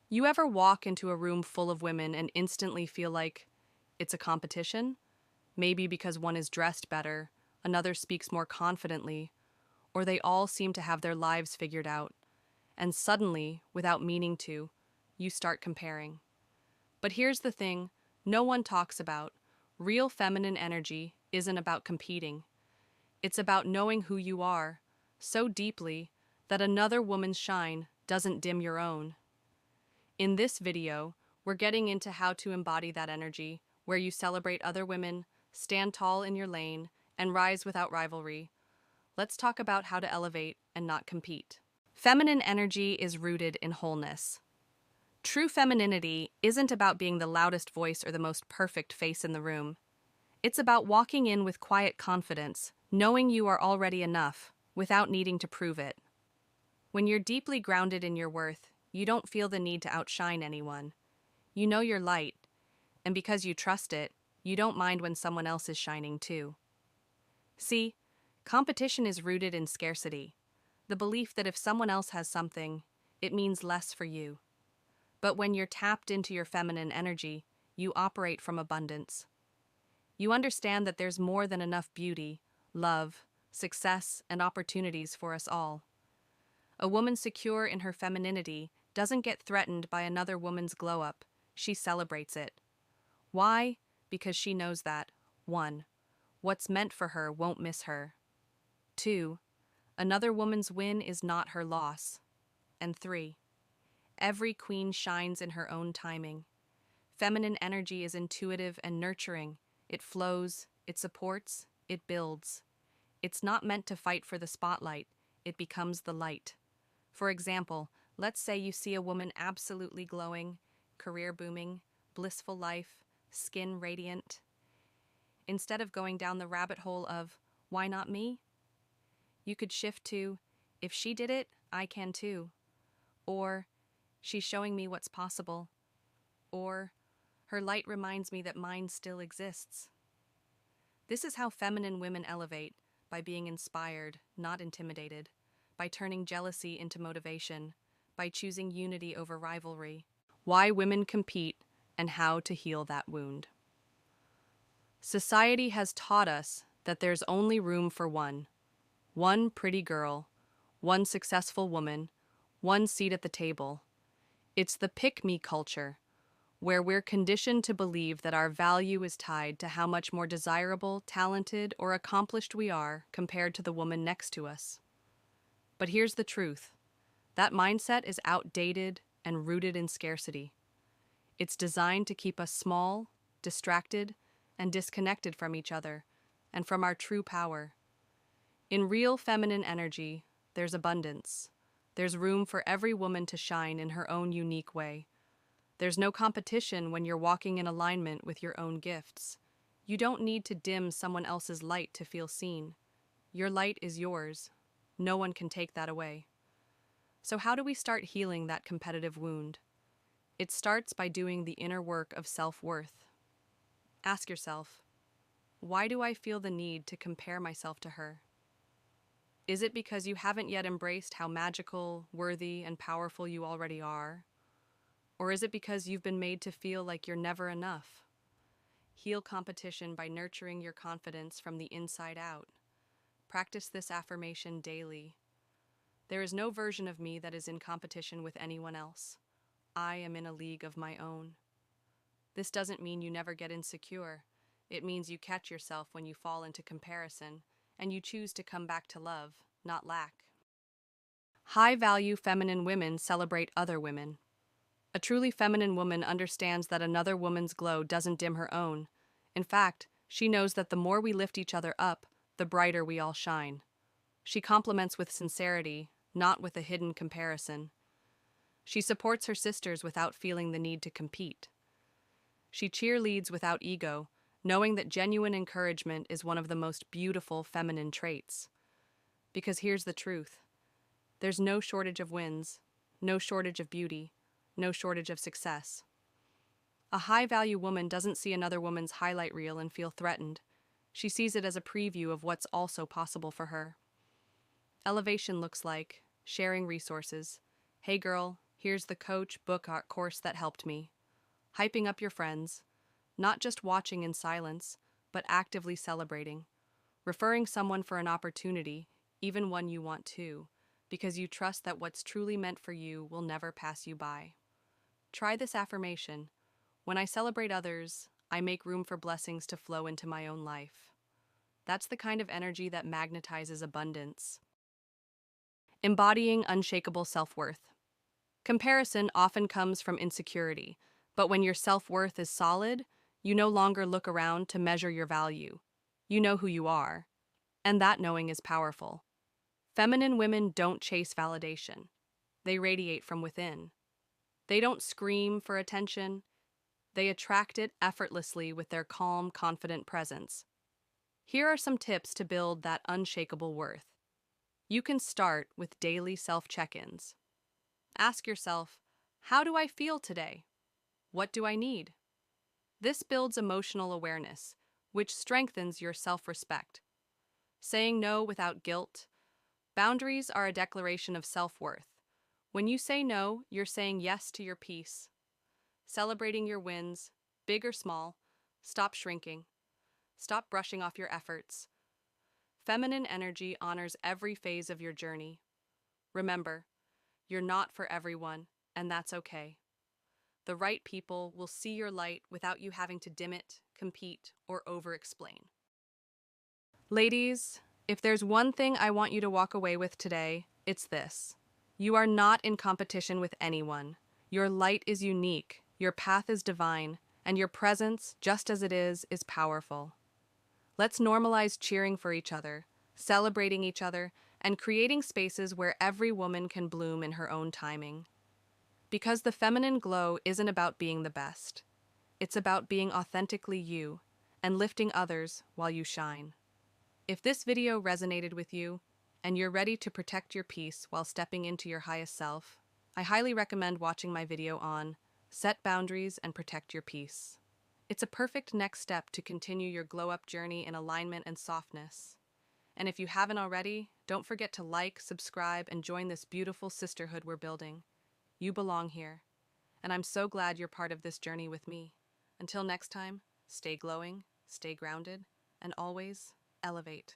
You ever walk into a room full of women and instantly feel like it's a competition? Maybe because one is dressed better, another speaks more confidently, or they all seem to have their lives figured out. And suddenly, without meaning to, you start comparing. But here's the thing no one talks about. Real feminine energy isn't about competing. It's about knowing who you are so deeply that another woman's shine doesn't dim your own. In this video, we're getting into how to embody that energy, where you celebrate other women, stand tall in your lane, and rise without rivalry. Let's talk about how to elevate and not compete. Feminine energy is rooted in wholeness. True femininity isn't about being the loudest voice or the most perfect face in the room. It's about walking in with quiet confidence, knowing you are already enough, without needing to prove it. When you're deeply grounded in your worth, you don't feel the need to outshine anyone. You know your light, and because you trust it, you don't mind when someone else is shining too. See, competition is rooted in scarcity, the belief that if someone else has something, it means less for you. But when you're tapped into your feminine energy, you operate from abundance. You understand that there's more than enough beauty, love, success, and opportunities for us all. A woman secure in her femininity doesn't get threatened by another woman's glow-up, she celebrates it. Why? Because she knows that 1. What's meant for her won't miss her. 2. Another woman's win is not her loss. And 3. Every queen shines in her own timing. Feminine energy is intuitive and nurturing. It flows, it supports, it builds. It's not meant to fight for the spotlight, it becomes the light. For example, let's say you see a woman absolutely glowing, career booming, blissful life, skin radiant. Instead of going down the rabbit hole of, why not me? You could shift to, if she did it, I can too. Or, she's showing me what's possible. Or, her light reminds me that mine still exists. This is how feminine women elevate, by being inspired, not intimidated, by turning jealousy into motivation, by choosing unity over rivalry. Why women compete and how to heal that wound. Society has taught us that there's only room for one pretty girl, one successful woman, one seat at the table. It's the pick-me culture, where we're conditioned to believe that our value is tied to how much more desirable, talented, or accomplished we are compared to the woman next to us. But here's the truth. That mindset is outdated and rooted in scarcity. It's designed to keep us small, distracted, and disconnected from each other and from our true power. In real feminine energy, there's abundance. There's room for every woman to shine in her own unique way. There's no competition when you're walking in alignment with your own gifts. You don't need to dim someone else's light to feel seen. Your light is yours. No one can take that away. So how do we start healing that competitive wound? It starts by doing the inner work of self-worth. Ask yourself, why do I feel the need to compare myself to her? Is it because you haven't yet embraced how magical, worthy, and powerful you already are? Or is it because you've been made to feel like you're never enough? Heal competition by nurturing your confidence from the inside out. Practice this affirmation daily. There is no version of me that is in competition with anyone else. I am in a league of my own. This doesn't mean you never get insecure. It means you catch yourself when you fall into comparison, and you choose to come back to love, not lack. High-value feminine women celebrate other women. A truly feminine woman understands that another woman's glow doesn't dim her own. In fact, she knows that the more we lift each other up, the brighter we all shine. She compliments with sincerity, not with a hidden comparison. She supports her sisters without feeling the need to compete. She cheerleads without ego, knowing that genuine encouragement is one of the most beautiful feminine traits. Because here's the truth. There's no shortage of wins, no shortage of beauty, no shortage of success. A high-value woman doesn't see another woman's highlight reel and feel threatened. She sees it as a preview of what's also possible for her. Elevation looks like sharing resources. Hey girl, Here's the coach, book, or course that helped me. Hyping up your friends, not just watching in silence, but actively celebrating. Referring someone for an opportunity, even one you want to, because you trust that what's truly meant for you will never pass you by. Try this affirmation. When I celebrate others, I make room for blessings to flow into my own life. That's the kind of energy that magnetizes abundance. Embodying unshakable self-worth. Comparison often comes from insecurity, but when your self-worth is solid, you no longer look around to measure your value. You know who you are, and that knowing is powerful. Feminine women don't chase validation. They radiate from within. They don't scream for attention. They attract it effortlessly with their calm, confident presence. Here are some tips to build that unshakable worth. You can start with daily self-check-ins. Ask yourself, how do I feel today? What do I need? This builds emotional awareness, which strengthens your self-respect. Saying no without guilt. Boundaries are a declaration of self-worth. When you say no, you're saying yes to your peace. Celebrating your wins, big or small. Stop shrinking. Stop brushing off your efforts. Feminine energy honors every phase of your journey. Remember, you're not for everyone, and that's okay. The right people will see your light without you having to dim it, compete, or over-explain. Ladies, if there's one thing I want you to walk away with today, it's this. You are not in competition with anyone. Your light is unique, your path is divine, and your presence, just as it is powerful. Let's normalize cheering for each other, celebrating each other, and creating spaces where every woman can bloom in her own timing. Because the feminine glow isn't about being the best. It's about being authentically you and lifting others while you shine. If this video resonated with you and you're ready to protect your peace while stepping into your highest self, I highly recommend watching my video on Set Boundaries and Protect Your Peace. It's a perfect next step to continue your glow-up journey in alignment and softness. And if you haven't already, don't forget to like, subscribe, and join this beautiful sisterhood we're building. You belong here, and I'm so glad you're part of this journey with me. Until next time, stay glowing, stay grounded, and always elevate.